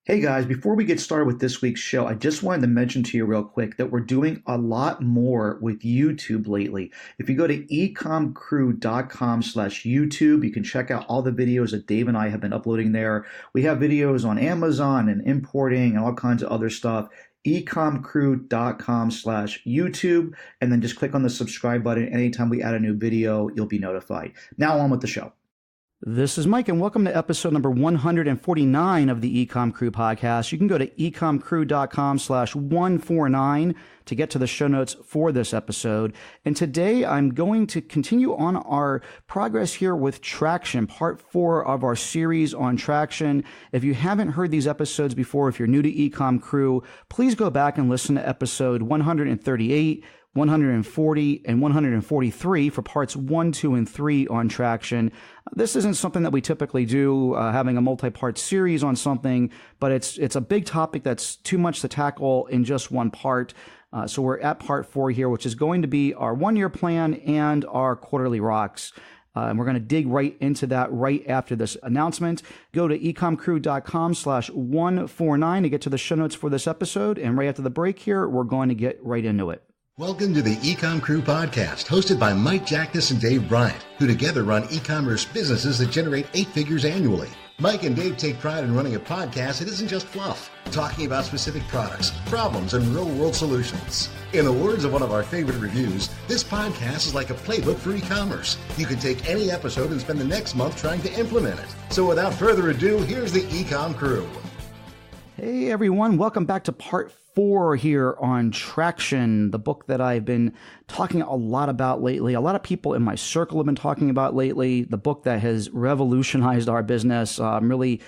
Hey guys, before we get started with this week's show, I just wanted to mention to you real quick that we're doing a lot more with YouTube lately. If you go to ecomcrew.com/YouTube, you can check out all the videos that Dave and I have been uploading there. We have videos on Amazon and importing and all kinds of other stuff. ecomcrew.com/YouTube, and then just click on the subscribe button. Anytime we add a new video, you'll be notified. Now on with the show. This is Mike, and welcome to episode number 149 of the EcomCrew podcast. You can go to ecomcrew.com/149 to get to the show notes for this episode. And today I'm going to continue on our progress here with traction, part 4 of our series on traction. If you haven't heard these episodes before, if you're new to EcomCrew, please go back and listen to episode 138, 140, and 143 for parts 1, 2, and 3 on traction. This isn't something that we typically do, having a multi-part series on something, but it's a big topic that's too much to tackle in just one part. So we're at part 4 here, which is going to be our one-year plan and our quarterly rocks. And we're going to dig right into that right after this announcement. Go to ecomcrew.com/149 to get to the show notes for this episode. And right after the break here, we're going to get right into it. Welcome to the EcomCrew podcast, hosted by Mike Jackness and Dave Bryant, who together run e-commerce businesses that generate 8 figures annually. Mike and Dave take pride in running a podcast that isn't just fluff, talking about specific products, problems, and real-world solutions. In the words of one of our favorite reviews, this podcast is like a playbook for e-commerce. You can take any episode and spend the next month trying to implement it. So without further ado, here's the EcomCrew. Hey everyone, welcome back to part 4 here on Traction, the book that I've been talking a lot about lately. A lot of people in my circle have been talking about lately, the book that has revolutionized our business. I'm really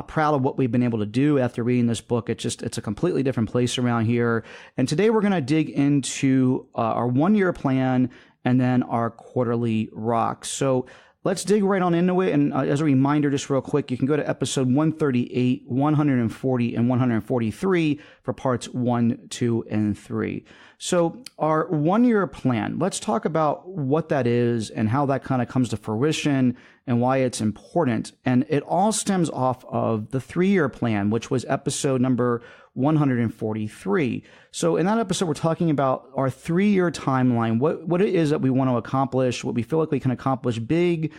proud of what we've been able to do after reading this book. It's a completely different place around here. And today we're going to dig into our one-year plan and then our quarterly rocks. So let's dig right on into it. And as a reminder, just real quick, you can go to episode 138, 140, and 143 for parts 1, 2, and 3. So our one-year plan, let's talk about what that is and how that kind of comes to fruition and why it's important. And it all stems off of the 3-year plan, which was episode number 143. So in that episode, we're talking about our 3-year timeline, what it is that we want to accomplish, what we feel like we can accomplish, big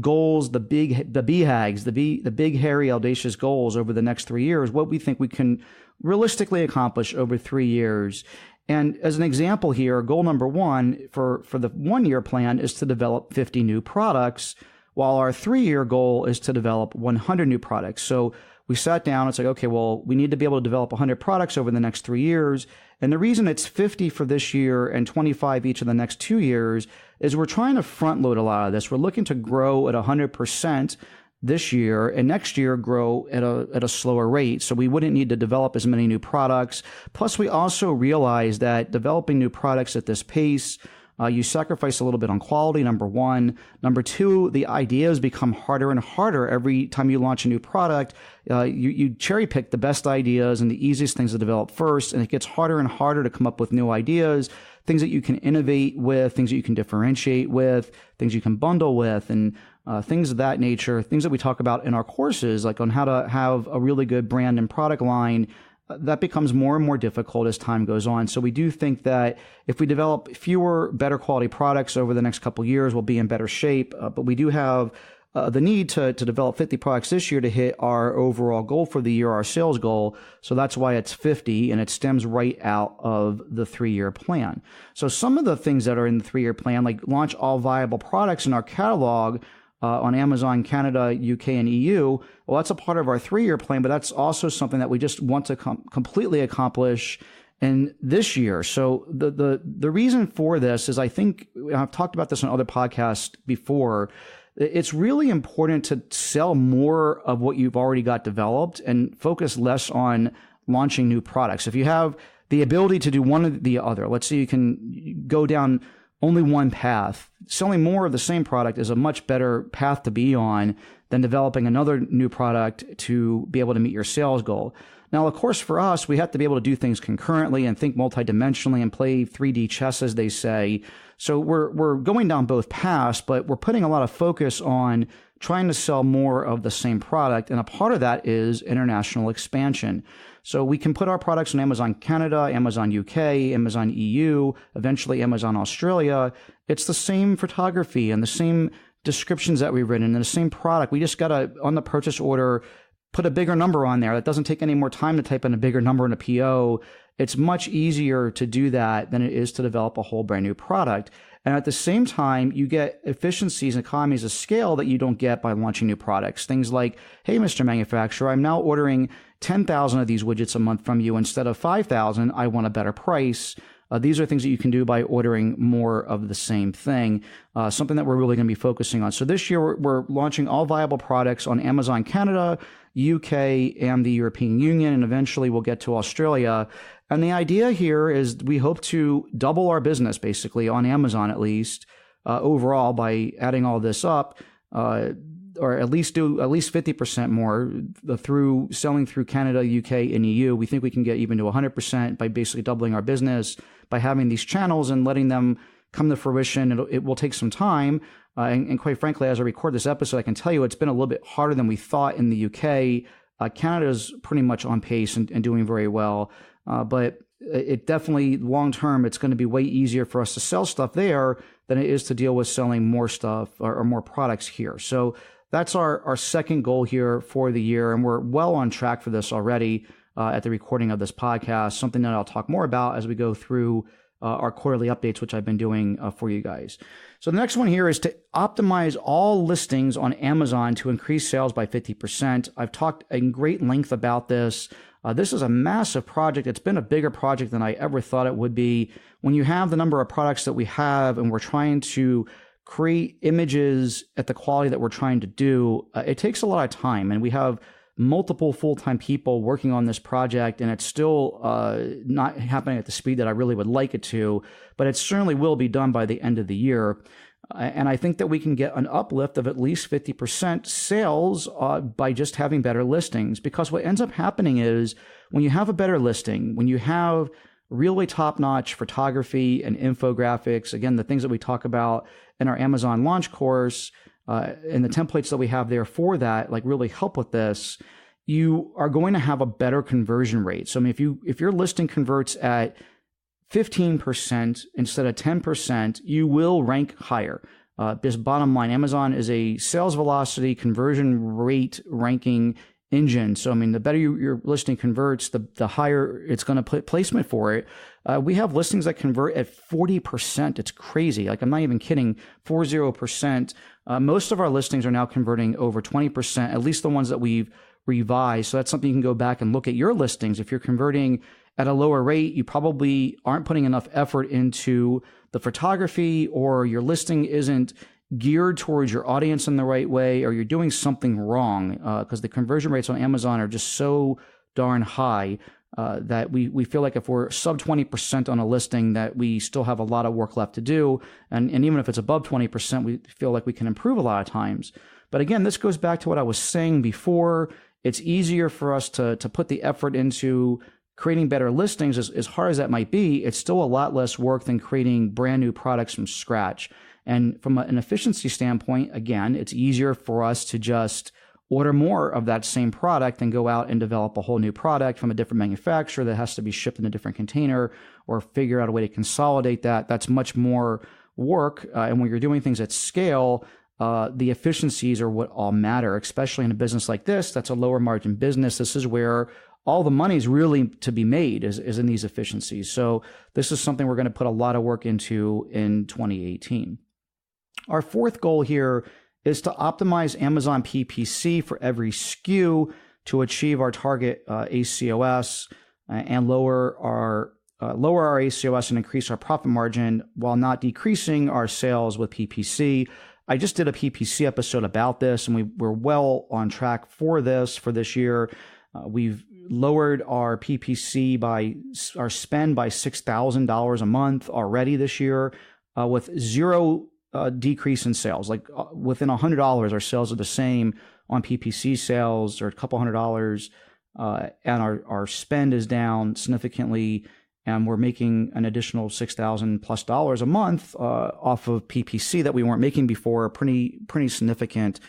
goals, the BHAGs, the big, hairy, audacious goals over the next 3 years, what we think we can realistically accomplish over 3 years. And as an example here, goal number 1 for the 1-year plan is to develop 50 new products, while our 3-year goal is to develop 100 new products. So we sat down, it's like, okay, well, we need to be able to develop 100 products over the next 3 years. And the reason it's 50 for this year and 25 each of the next 2 years is we're trying to front load a lot of this. We're looking to grow at 100% this year, and next year grow at a slower rate. So we wouldn't need to develop as many new products. Plus, we also realize that developing new products at this pace, you sacrifice a little bit on quality, number 1. Number 2, the ideas become harder and harder every time you launch a new product. You cherry pick the best ideas and the easiest things to develop first, and it gets harder and harder to come up with new ideas, things that you can innovate with, things that you can differentiate with, things you can bundle with, and things of that nature, things that we talk about in our courses, like on how to have a really good brand and product line. That becomes more and more difficult as time goes on. So we do think that if we develop fewer, better quality products over the next couple of years, we'll be in better shape. But we do have the need to develop 50 products this year to hit our overall goal for the year, our sales goal. So that's why it's 50, and it stems right out of the 3-year plan. So some of the things that are in the 3-year plan, like launch all viable products in our catalog, on Amazon, Canada, UK, and EU. Well, that's a part of our 3-year plan, but that's also something that we just want to completely accomplish in this year. So the reason for this is, I think I've talked about this on other podcasts before. It's really important to sell more of what you've already got developed and focus less on launching new products. If you have the ability to do one or the other, let's say you can go down only one path, selling more of the same product is a much better path to be on than developing another new product to be able to meet your sales goal. Now, of course, for us, we have to be able to do things concurrently and think multidimensionally and play 3D chess, as they say. So we're going down both paths, but we're putting a lot of focus on trying to sell more of the same product. And a part of that is international expansion. So we can put our products on Amazon Canada, Amazon UK, Amazon EU, eventually Amazon Australia. It's the same photography and the same descriptions that we've written and the same product. We just got to, on the purchase order, put a bigger number on there. That doesn't take any more time to type in a bigger number in a PO. It's much easier to do that than it is to develop a whole brand new product. And at the same time, you get efficiencies and economies of scale that you don't get by launching new products. Things like, hey, Mr. Manufacturer, I'm now ordering 10,000 of these widgets a month from you instead of 5,000. I want a better price. These are things that you can do by ordering more of the same thing, something that we're really going to be focusing on. So this year, we're launching all viable products on Amazon Canada, UK, and the European Union, and eventually we'll get to Australia. And the idea here is we hope to double our business, basically, on Amazon at least, overall by adding all this up, or at least do at least 50% more through selling through Canada, UK, and EU. We think we can get even to 100% by basically doubling our business by having these channels and letting them come to fruition. It will take some time. And quite frankly, as I record this episode, I can tell you it's been a little bit harder than we thought in the UK. Canada's pretty much on pace and doing very well. But it definitely, long term, it's going to be way easier for us to sell stuff there than it is to deal with selling more stuff or more products here. So that's our second goal here for the year. And we're well on track for this already at the recording of this podcast, something that I'll talk more about as we go through our quarterly updates, which I've been doing for you guys. So the next one here is to optimize all listings on Amazon to increase sales by 50%. I've talked in great length about this. This is a massive project. It's been a bigger project than I ever thought it would be. When you have the number of products that we have and we're trying to create images at the quality that we're trying to do, it takes a lot of time. And we have multiple full-time people working on this project, and it's still not happening at the speed that I really would like it to, but it certainly will be done by the end of the year. And I think that we can get an uplift of at least 50% sales by just having better listings, because what ends up happening is when you have a better listing, when you have really top-notch photography and infographics, again, the things that we talk about in our Amazon launch course, and the templates that we have there for that, like really help with this, you are going to have a better conversion rate. So I mean, if your listing converts at 15% instead of 10%, you will rank higher. This bottom line, Amazon is a sales velocity conversion rate ranking engine. So, I mean, the better your listing converts, the higher it's going to put placement for it. We have listings that convert at 40%. It's crazy. Like, I'm not even kidding. 40%. Most of our listings are now converting over 20%, at least the ones that we've revised. So that's something you can go back and look at your listings. If you're converting at a lower rate, you probably aren't putting enough effort into the photography, or your listing isn't geared towards your audience in the right way, or you're doing something wrong, because the conversion rates on Amazon are just so darn high that we feel like if we're sub 20% on a listing, that we still have a lot of work left to do. And even if it's above 20%, we feel like we can improve a lot of times. But again, this goes back to what I was saying before. It's easier for us to put the effort into creating better listings. As hard as that might be, it's still a lot less work than creating brand new products from scratch. And from an efficiency standpoint, again, it's easier for us to just order more of that same product and go out and develop a whole new product from a different manufacturer that has to be shipped in a different container, or figure out a way to consolidate that. That's much more work. And when you're doing things at scale, the efficiencies are what all matter, especially in a business like this. That's a lower margin business. This is where all the money is really to be made, is in these efficiencies. So this is something we're going to put a lot of work into in 2018. Our fourth goal here is to optimize Amazon PPC for every SKU to achieve our target ACOS and lower our ACOS and increase our profit margin while not decreasing our sales with PPC. I just did a PPC episode about this, and we're well on track for this year. We've lowered our PPC by our spend by $6,000 a month already this year, with zero decrease in sales. Like within $100, our sales are the same on PPC sales, or a couple $100. and our spend is down significantly, and we're making an additional $6,000+ a month off of PPC that we weren't making before. Pretty significant.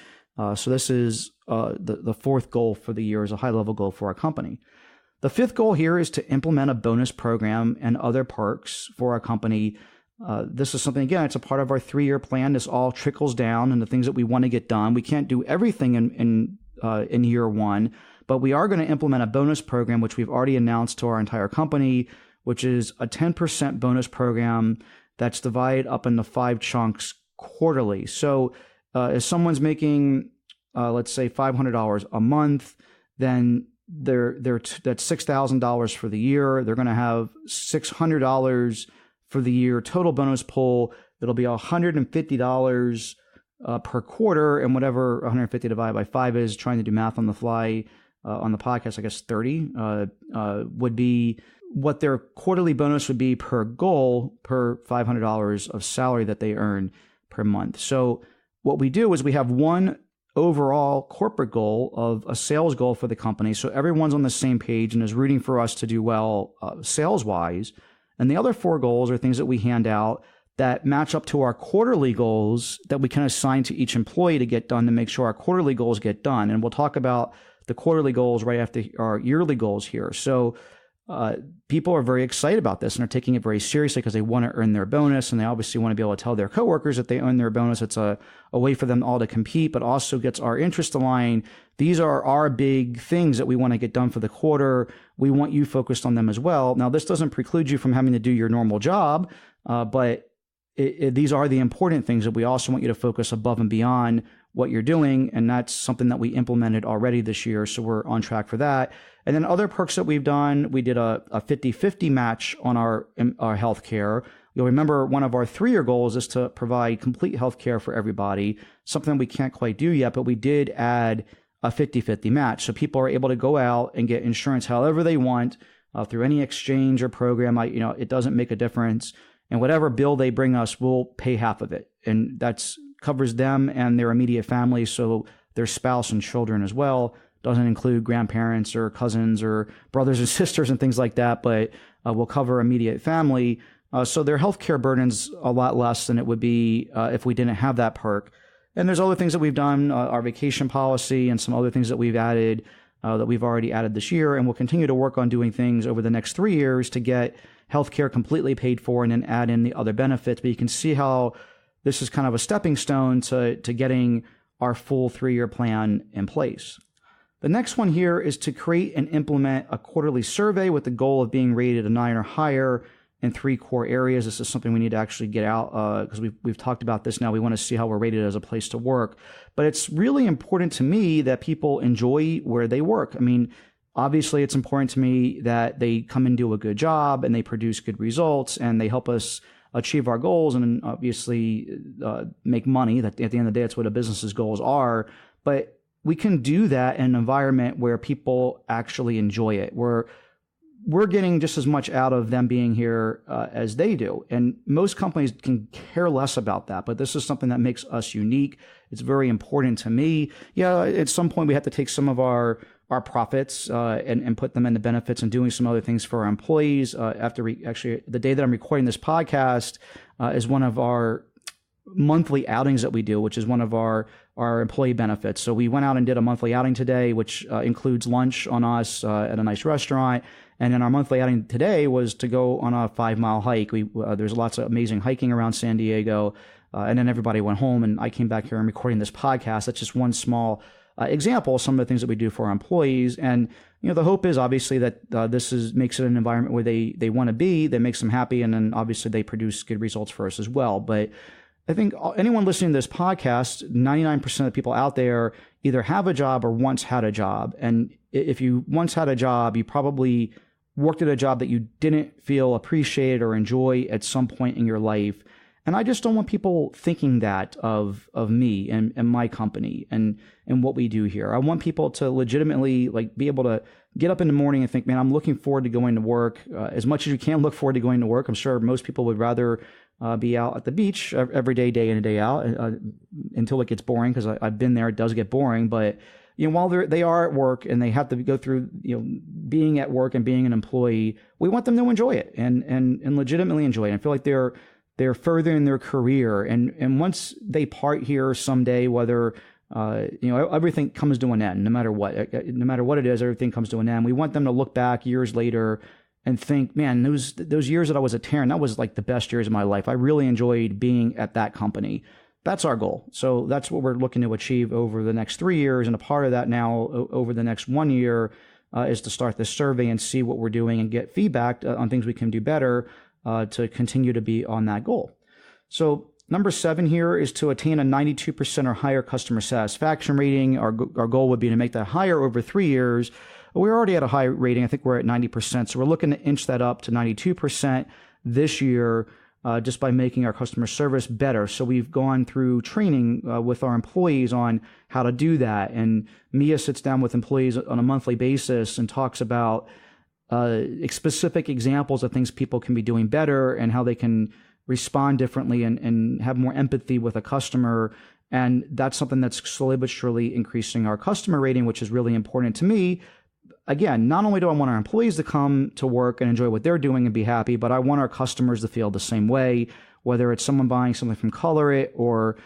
So this is the fourth goal for the year, is a high-level goal for our company. The fifth goal here is to implement a bonus program and other perks for our company. This is something, again, it's a part of our 3-year plan. This all trickles down into things that we want to get done. We can't do everything in year one, but we are going to implement a bonus program, which we've already announced to our entire company, which is a 10% bonus program that's divided up into 5 chunks quarterly. So if someone's making, let's say, $500 a month, then that's $6,000 for the year. They're going to have $600 for the year total bonus pool. It'll be $150 per quarter, and whatever 150 divided by 5 is, trying to do math on the fly on the podcast, I guess 30 would be what their quarterly bonus would be per goal, per $500 of salary that they earn per month. So what we do is we have one overall corporate goal of a sales goal for the company. So everyone's on the same page and is rooting for us to do well sales-wise. And the other 4 goals are things that we hand out that match up to our quarterly goals that we can assign to each employee to get done, to make sure our quarterly goals get done. And we'll talk about the quarterly goals right after our yearly goals here. So people are very excited about this and are taking it very seriously because they want to earn their bonus, and they obviously want to be able to tell their coworkers that they earn their bonus. It's a way for them all to compete, but also gets our interest aligned. These are our big things that we want to get done for the quarter. We want you focused on them as well. Now, this doesn't preclude you from having to do your normal job, but these are the important things that we also want you to focus above and beyond what you're doing, and that's something that we implemented already this year, so we're on track for that. And then other perks that we've done, we did a 50-50 match on our healthcare. You'll remember one of our 3-year goals is to provide complete healthcare for everybody, something we can't quite do yet, but we did add a 50-50 match. So people are able to go out and get insurance however they want through any exchange or program. It doesn't make a difference. And whatever bill they bring us, we'll pay half of it. And that's covers them and their immediate family, so their spouse and children as well. Doesn't include grandparents or cousins or brothers and sisters and things like that, but will cover immediate family. So their healthcare burden's a lot less than it would be if we didn't have that perk. And there's other things that we've done, our vacation policy and some other things that we've added, that we've already added this year, and we'll continue to work on doing things over the next 3 years to get healthcare completely paid for and then add in the other benefits. But you can see how this is kind of a stepping stone to getting our full 3-year plan in place. The next one here is to create and implement a quarterly survey with the goal of being rated a 9 or higher in 3 core areas. This is something we need to actually get out because we've talked about this now. We want to see how we're rated as a place to work. But it's really important to me that people enjoy where they work. I mean, obviously, it's important to me that they come and do a good job and they produce good results and they help us achieve our goals and obviously make money. That at the end of the day, that's what a business's goals are. But we can do that in an environment where people actually enjoy it. We're getting just as much out of them being here as they do. And most companies can care less about that, but this is something that makes us unique. It's very important to me. Yeah, at some point we have to take some of our profits and put them into benefits and doing some other things for our employees. Actually, the day that I'm recording this podcast is one of our monthly outings that we do, which is one of our employee benefits. So we went out and did a monthly outing today, which includes lunch on us at a nice restaurant. And then our monthly outing today was to go on a 5-mile hike. There's lots of amazing hiking around San Diego. And then everybody went home and I came back here and recording this podcast. That's just one small example of some of the things that we do for our employees. And, the hope is obviously that this makes it an environment where they want to be, that makes them happy. And then obviously they produce good results for us as well. But I think anyone listening to this podcast, 99% of the people out there either have a job or once had a job. And if you once had a job, you probably worked at a job that you didn't feel appreciated or enjoy at some point in your life. And I just don't want people thinking that of me and my company and what we do here. I want people to legitimately be able to get up in the morning and think, man, I'm looking forward to going to work. As much as you can look forward to going to work. I'm sure most people would rather be out at the beach every day, day in and day out, until it gets boring, because I've been there. It does get boring, but while they are at work and they have to go through, being at work and being an employee, we want them to enjoy it and legitimately enjoy it. And feel like they're furthering their career. And once they part here someday, whether everything comes to an end, no matter what it is, everything comes to an end. We want them to look back years later and think, man, those years that I was at Terran, that was like the best years of my life. I really enjoyed being at that company. That's our goal. So that's what we're looking to achieve over the next 3 years. And a part of that now over the next 1 year is to start this survey and see what we're doing and get feedback on things we can do better to continue to be on that goal. So number 7 here is to attain a 92% or higher customer satisfaction rating. Our goal would be to make that higher over 3 years. We're already at a high rating. I think we're at 90%. So we're looking to inch that up to 92% this year. Just by making our customer service better. So we've gone through training with our employees on how to do that. And Mia sits down with employees on a monthly basis and talks about specific examples of things people can be doing better and how they can respond differently and have more empathy with a customer. And that's something that's slowly but surely increasing our customer rating, which is really important to me. Again, not only do I want our employees to come to work and enjoy what they're doing and be happy, but I want our customers to feel the same way, whether it's someone buying something from Color It or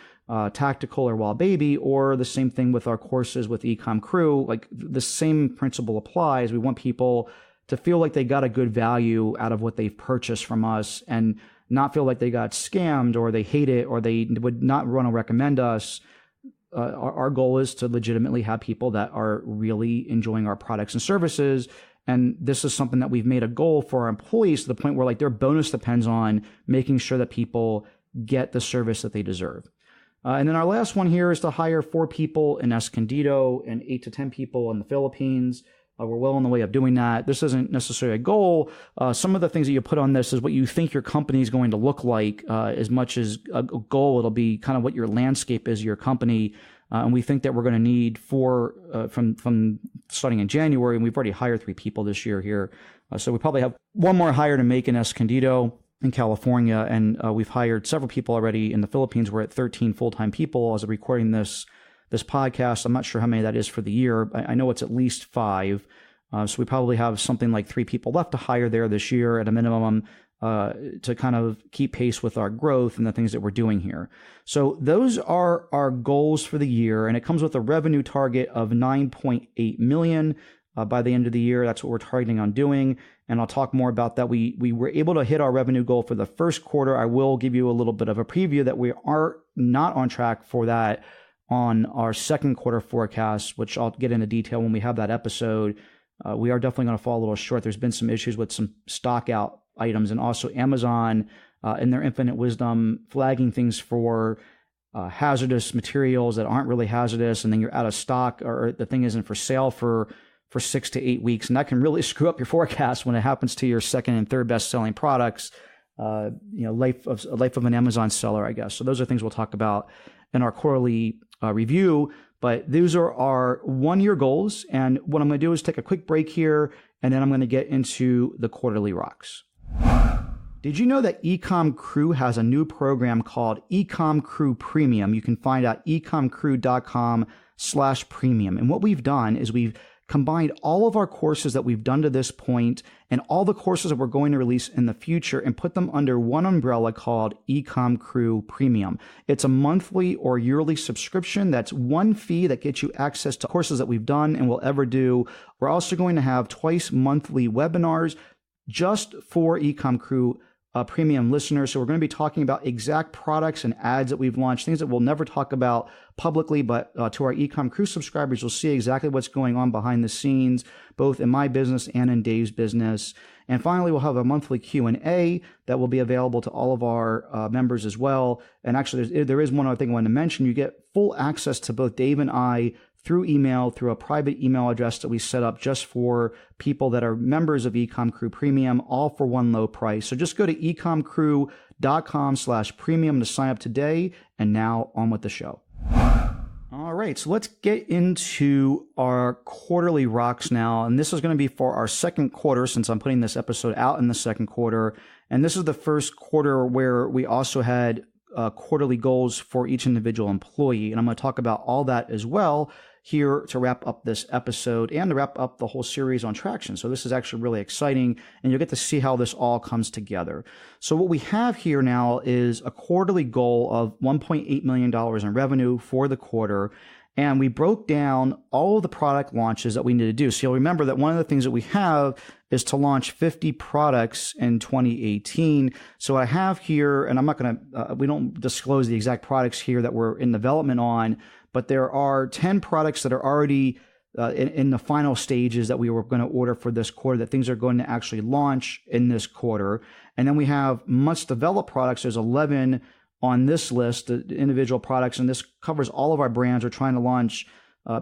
Tactical or Wild Baby, or the same thing with our courses with EcomCrew. Like the same principle applies. We want people to feel like they got a good value out of what they've purchased from us and not feel like they got scammed or they hate it or they would not want to recommend us. Our goal is to legitimately have people that are really enjoying our products and services. And this is something that we've made a goal for our employees to the point where like their bonus depends on making sure that people get the service that they deserve. And then our last one here is to hire 4 people in Escondido and 8 to 10 people in the Philippines. We're well on the way of doing that. This isn't necessarily a goal. Some of the things that you put on this is what you think your company is going to look like. As much as a goal, it'll be kind of what your landscape is, your company. And we think that we're going to need 4 from starting in January. And we've already hired 3 people this year here. So we probably have 1 more hire to make in Escondido in California. And we've hired several people already in the Philippines. We're at 13 full-time people as of recording this podcast. I'm not sure how many that is for the year. I know it's at least 5. So we probably have something like 3 people left to hire there this year at a minimum to kind of keep pace with our growth and the things that we're doing here. So those are our goals for the year. And it comes with a revenue target of 9.8 million by the end of the year. That's what we're targeting on doing. And I'll talk more about that. We were able to hit our revenue goal for the first quarter. I will give you a little bit of a preview that we are not on track for that on our second quarter forecast, which I'll get into detail when we have that episode. We are definitely going to fall a little short. There's been some issues with some stock out items, and also Amazon in their infinite wisdom flagging things for hazardous materials that aren't really hazardous, and then you're out of stock or the thing isn't for sale for 6 to 8 weeks. And that can really screw up your forecast when it happens to your second and third best selling products. Life of an Amazon seller, I guess. So those are things we'll talk about in our quarterly review. But these are our 1-year goals. And what I'm going to do is take a quick break here, and then I'm going to get into the quarterly rocks. Did you know that EcomCrew has a new program called EcomCrew Premium? You can find out ecomcrew.com/premium. And what we've done is we've combined all of our courses that we've done to this point and all the courses that we're going to release in the future and put them under one umbrella called EcomCrew Premium. It's a monthly or yearly subscription. That's one fee that gets you access to courses that we've done and will ever do. We're also going to have twice monthly webinars just for EcomCrew premium listeners. So we're going to be talking about exact products and ads that we've launched, things that we'll never talk about publicly, but to our EcomCrew subscribers, you'll see exactly what's going on behind the scenes, both in my business and in Dave's business. And finally, we'll have a monthly Q&A that will be available to all of our members as well. And actually, there is one other thing I want to mention. You get full access to both Dave and I through email, through a private email address that we set up just for people that are members of EcomCrew Premium, all for one low price. So just go to ecomcrew.com/premium to sign up today. And now on with the show. All right, so let's get into our quarterly rocks now. And this is going to be for our second quarter, since I'm putting this episode out in the second quarter. And this is the first quarter where we also had quarterly goals for each individual employee. And I'm going to talk about all that as well. here to wrap up this episode and to wrap up the whole series on traction. So this is actually really exciting, and you'll get to see how this all comes together. So what we have here now is a quarterly goal of $1.8 million in revenue for the quarter. And we broke down all of the product launches that we need to do. So you'll remember that one of the things that we have is to launch 50 products in 2018. So I have here, and I'm not going to, we don't disclose the exact products here that we're in development on, but there are 10 products that are already in the final stages that we were going to order for this quarter, that things are going to actually launch in this quarter. And then we have must develop products. There's 11 on this list, the individual products, and this covers all of our brands. We're trying to launch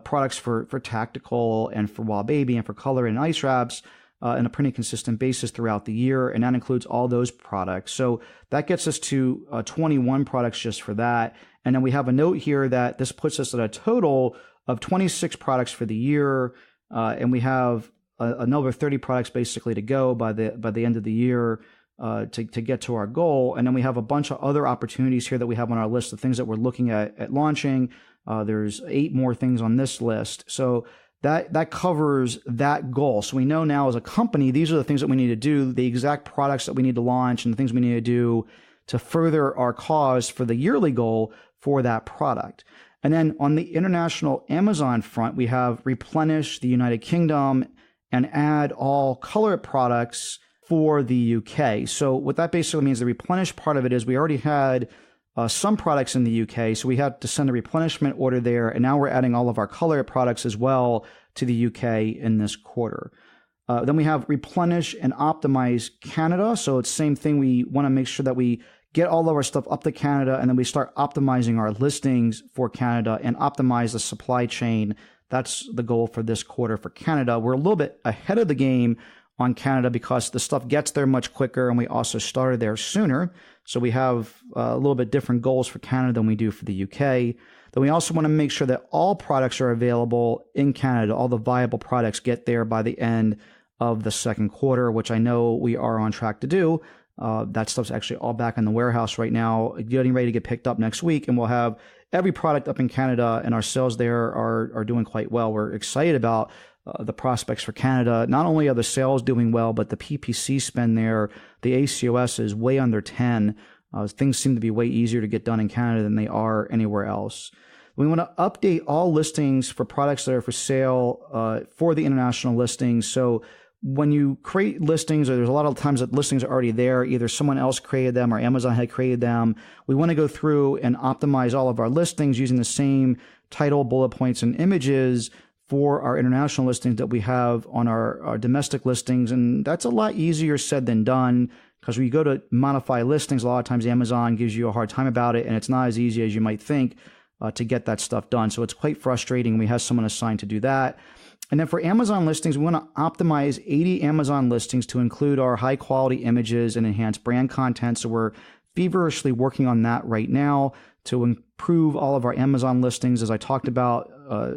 products for Tactical and for Wild Baby and for Color and Ice Wraps on a pretty consistent basis throughout the year, and that includes all those products. So that gets us to 21 products just for that. And then we have a note here that this puts us at a total of 26 products for the year, and we have another 30 products basically to go by the end of the year. To get to our goal. And then we have a bunch of other opportunities here that we have on our list of things that we're looking at launching. There's 8 more things on this list. So that covers that goal. So we know now as a company, these are the things that we need to do, the exact products that we need to launch and the things we need to do to further our cause for the yearly goal for that product. And then on the international Amazon front, we have replenish the United Kingdom and add all color products for the UK. So what that basically means, the replenish part of it is we already had some products in the UK, so we had to send a replenishment order there, and now we're adding all of our color products as well to the UK in this quarter. Then we have replenish and optimize Canada. So it's the same thing. We want to make sure that we get all of our stuff up to Canada, and then we start optimizing our listings for Canada and optimize the supply chain. That's the goal for this quarter for Canada. We're a little bit ahead of the game on Canada because the stuff gets there much quicker, and we also started there sooner. So we have a little bit different goals for Canada than we do for the UK. Then we also want to make sure that all products are available in Canada. All the viable products get there by the end of the second quarter, which I know we are on track to do. That stuff's actually all back in the warehouse right now, getting ready to get picked up next week, and we'll have every product up in Canada, and our sales there are doing quite well. We're excited about the prospects for Canada. Not only are the sales doing well, but the PPC spend there, the ACOS is way under 10. Things seem to be way easier to get done in Canada than they are anywhere else. We want to update all listings for products that are for sale for the international listings. So when you create listings, or there's a lot of times that listings are already there, either someone else created them or Amazon had created them, we want to go through and optimize all of our listings using the same title, bullet points, and images for our international listings that we have on our domestic listings. And that's a lot easier said than done, because when you go to modify listings, a lot of times Amazon gives you a hard time about it, and it's not as easy as you might think to get that stuff done. So it's quite frustrating. We have someone assigned to do that. And then for Amazon listings, we want to optimize 80 Amazon listings to include our high quality images and enhanced brand content. So we're feverishly working on that right now to improve all of our Amazon listings. As I talked about,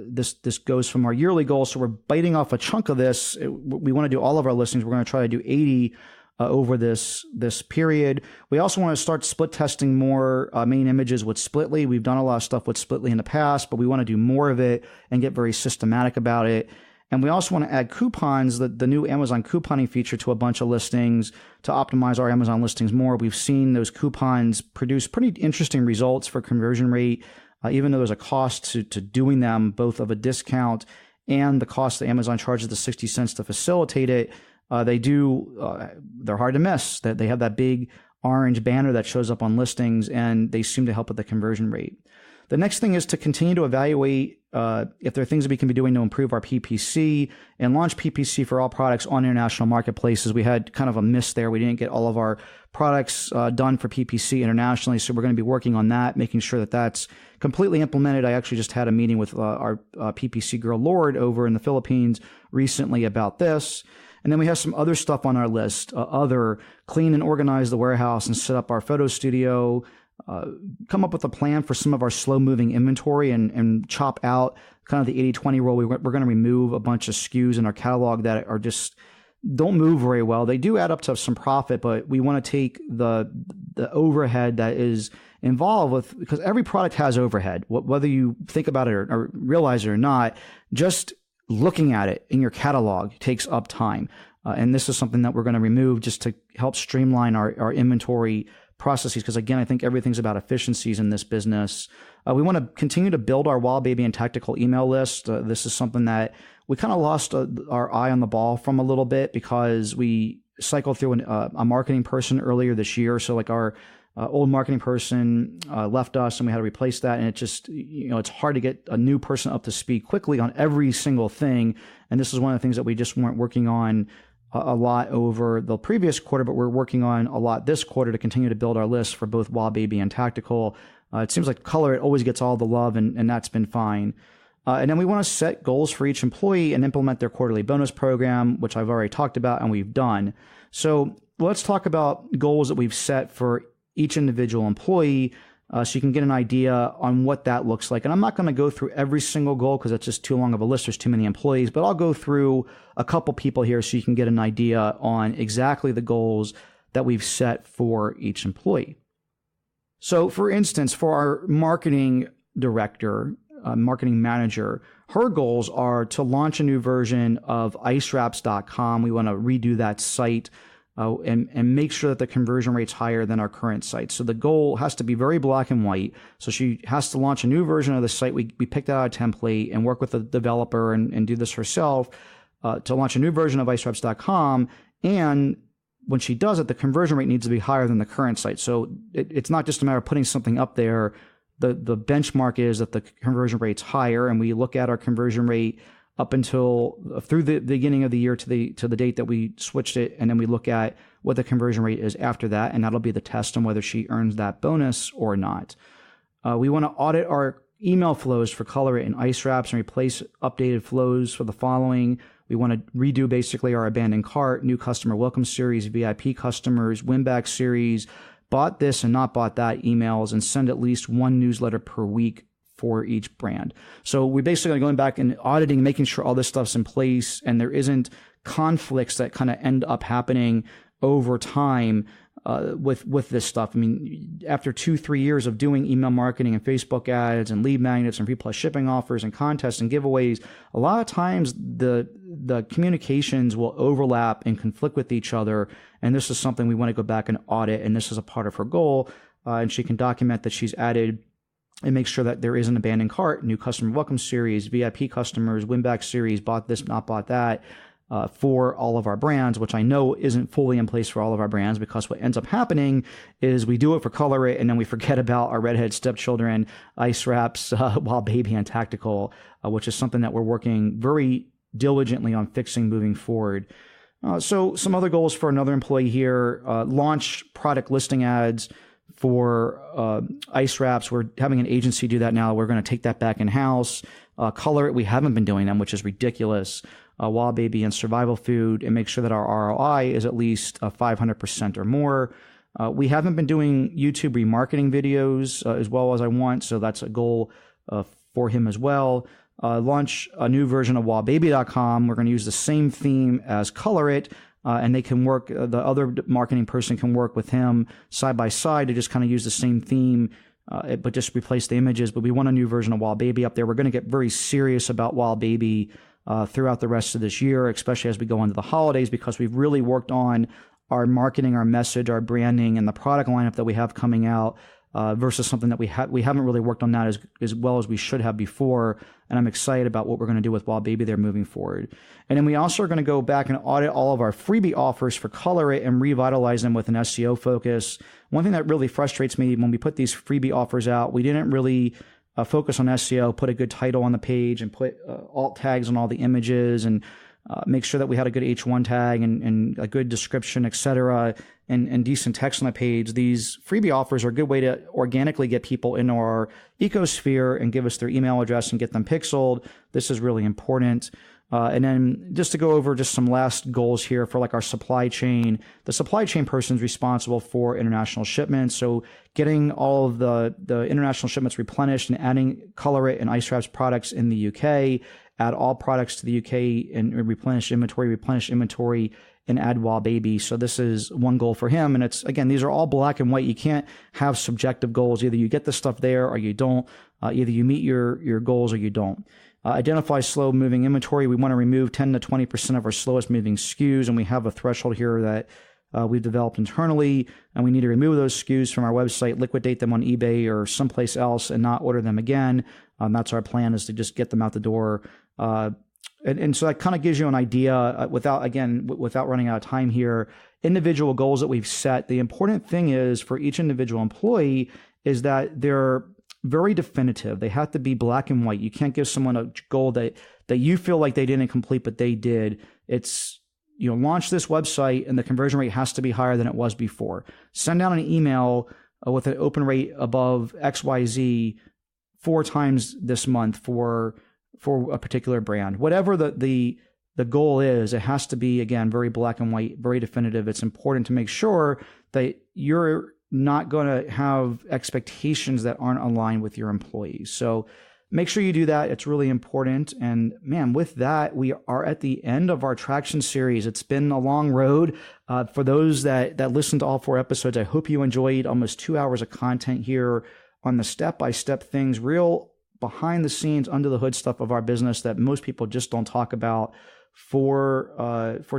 this goes from our yearly goal. So we're biting off a chunk of this. We want to do all of our listings. We're going to try to do 80 over this period. We also want to start split testing more main images with Splitly. We've done a lot of stuff with Splitly in the past, but we want to do more of it and get very systematic about it. And we also want to add coupons, the new Amazon couponing feature, to a bunch of listings to optimize our Amazon listings more. We've seen those coupons produce pretty interesting results for conversion rate, even though there's a cost to doing them, both of a discount and the cost that Amazon charges the 60 cents to facilitate it. They're hard to miss. They have that big orange banner that shows up on listings, and they seem to help with the conversion rate. The next thing is to continue to evaluate if there are things that we can be doing to improve our PPC and launch PPC for all products on international marketplaces. We had kind of a miss there. We didn't get all of our products done for PPC internationally, so we're going to be working on that, making sure that that's completely implemented. I actually just had a meeting with our PPC girl, Lord, over in the Philippines recently about this. And then we have some other stuff on our list, other clean and organize the warehouse and set up our photo studio, come up with a plan for some of our slow-moving inventory and chop out kind of the 80-20 rule. We're going to remove a bunch of SKUs in our catalog that are just don't move very well. They do add up to some profit, but we want to take the overhead that is involved with, because every product has overhead, whether you think about it or realize it or not, just looking at it in your catalog takes up time. And this is something that we're going to remove just to help streamline our inventory processes. Because again, I think everything's about efficiencies in this business. We want to continue to build our Wild Baby and Tactical email list. This is something that we kind of lost our eye on the ball from a little bit because we cycled through a marketing person earlier this year. So like our old marketing person left us and we had to replace that. And it just, it's hard to get a new person up to speed quickly on every single thing. And this is one of the things that we just weren't working on a lot over the previous quarter, but we're working on a lot this quarter to continue to build our list for both Wild Baby and Tactical. It seems like Color It always gets all the love, and that's been fine. And then we want to set goals for each employee and implement their quarterly bonus program, which I've already talked about and we've done. So let's talk about goals that we've set for each individual employee so you can get an idea on what that looks like. And I'm not going to go through every single goal because that's just too long of a list. There's too many employees, but I'll go through a couple people here so you can get an idea on exactly the goals that we've set for each employee. So for instance, for our marketing director, marketing manager, her goals are to launch a new version of icewraps.com. We want to redo that site and make sure that the conversion rate's higher than our current site. So the goal has to be very black and white. So she has to launch a new version of the site. We picked out a template and work with the developer and do this herself to launch a new version of icewraps.com. And when she does it, the conversion rate needs to be higher than the current site. So it's not just a matter of putting something up there. The benchmark is that the conversion rate's higher, and we look at our conversion rate up until through the beginning of the year to the date that we switched it, and then we look at what the conversion rate is after that, and that'll be the test on whether she earns that bonus or not. We want to audit our email flows for Color It and Ice Wraps and replace updated flows for the following. We want to redo basically our abandoned cart, new customer welcome series, VIP customers, win back series, bought this and not bought that emails, and send at least one newsletter per week for each brand. So we basically are going back and auditing, making sure all this stuff's in place and there isn't conflicts that kind of end up happening over time with this stuff. I mean, after 2-3 years of doing email marketing and Facebook ads and lead magnets and free plus shipping offers and contests and giveaways, a lot of times the communications will overlap and conflict with each other. And this is something we want to go back and audit. And this is a part of her goal. And she can document that she's added and make sure that there is an abandoned cart, new customer welcome series, VIP customers, win back series, bought this, not bought that, for all of our brands, which I know isn't fully in place for all of our brands, because what ends up happening is we do it for Color It and then we forget about our redhead stepchildren, Ice Wraps, Wild Baby and Tactical, which is something that we're working very diligently on fixing moving forward. So some other goals for another employee here, launch product listing ads for Ice Wraps. We're having an agency do that now. We're going to take that back in-house. Color It, we haven't been doing them, which is ridiculous. Wild Baby and Survival Food, and make sure that our ROI is at least 500% or more. We haven't been doing YouTube remarketing videos as well as I want, so that's a goal for him as well. Launch a new version of wildbaby.com. We're going to use the same theme as Color It, and they can work, the other marketing person can work with him side by side to just kind of use the same theme, but just replace the images. But we want a new version of Wild Baby up there. We're going to get very serious about Wild Baby throughout the rest of this year, especially as we go into the holidays, because we've really worked on our marketing, our message, our branding, and the product lineup that we have coming out versus something that we haven't really worked on that as well as we should have before. And I'm excited about what we're going to do with Wild Baby there moving forward. And then we also are going to go back and audit all of our freebie offers for Color It and revitalize them with an SEO focus. One thing that really frustrates me when we put these freebie offers out, we didn't really focus on SEO, put a good title on the page and put alt tags on all the images and make sure that we had a good H1 tag and a good description, etc., and decent text on the page. These freebie offers are a good way to organically get people into our ecosphere and give us their email address and get them pixeled. This is really important. And then just to go over just some last goals here for like our supply chain. The supply chain person is responsible for international shipments. So getting all of the international shipments replenished and adding Color It and Ice Wraps products in the UK, add all products to the UK and replenish inventory, and add Wow Baby. So this is one goal for him. And it's, again, these are all black and white. You can't have subjective goals. Either you get the stuff there or you don't. Either you meet your goals or you don't. Identify slow moving inventory. We want to remove 10 to 20% of our slowest moving SKUs. And we have a threshold here that we've developed internally, and we need to remove those SKUs from our website, liquidate them on eBay or someplace else, and not order them again. That's our plan, is to just get them out the door. And so that kind of gives you an idea without running out of time here, individual goals that we've set. The important thing is for each individual employee is that they're very definitive. They have to be black and white. You can't give someone a goal that you feel like they didn't complete, but they did. It's, launch this website and the conversion rate has to be higher than it was before. Send out an email with an open rate above XYZ 4 times this month for a particular brand. Whatever the goal is, it has to be, again, very black and white, very definitive. It's important to make sure that you're not going to have expectations that aren't aligned with your employees. So make sure you do that. It's really important. And man, with that, we are at the end of our Traction series. It's been a long road. For those that listened to all 4 episodes, I hope you enjoyed almost 2 hours of content here on the step-by-step things, real behind the scenes, under the hood stuff of our business that most people just don't talk about for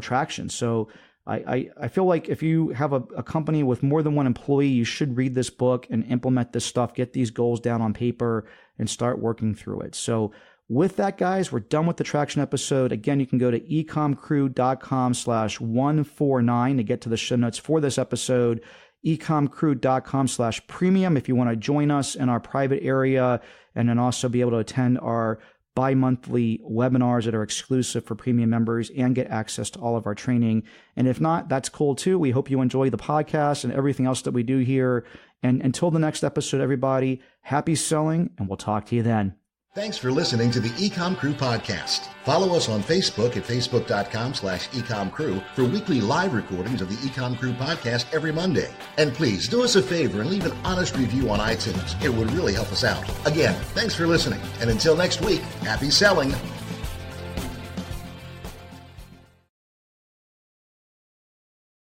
Traction. So I feel like if you have a company with more than 1 employee, you should read this book and implement this stuff, get these goals down on paper and start working through it. So with that, guys, we're done with the Traction episode. Again, you can go to ecomcrew.com/149 to get to the show notes for this episode. ecomcrew.com/premium if you want to join us in our private area, and then also be able to attend our bi-monthly webinars that are exclusive for premium members and get access to all of our training. And if not, that's cool too. We hope you enjoy the podcast and everything else that we do here. And until the next episode, everybody, happy selling, and we'll talk to you then. Thanks for listening to the EcomCrew podcast. Follow us on Facebook at facebook.com/EcomCrew for weekly live recordings of the EcomCrew podcast every Monday. And please do us a favor and leave an honest review on iTunes. It would really help us out. Again, thanks for listening. And until next week, happy selling.